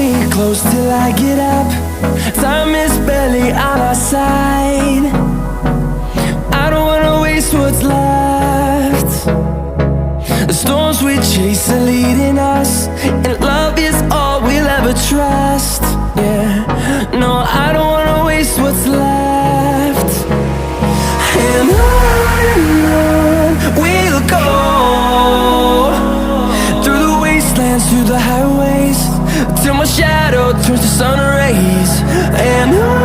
me close till I get up. Time is barely on our side. I don't wanna waste what's left. The storms we chase are leading us, and love is all we'll ever trust. Yeah, no, I don't wanna waste what's left. And on we'll go, through the wastelands, through the highways, till my shadow turns to sun rays. And on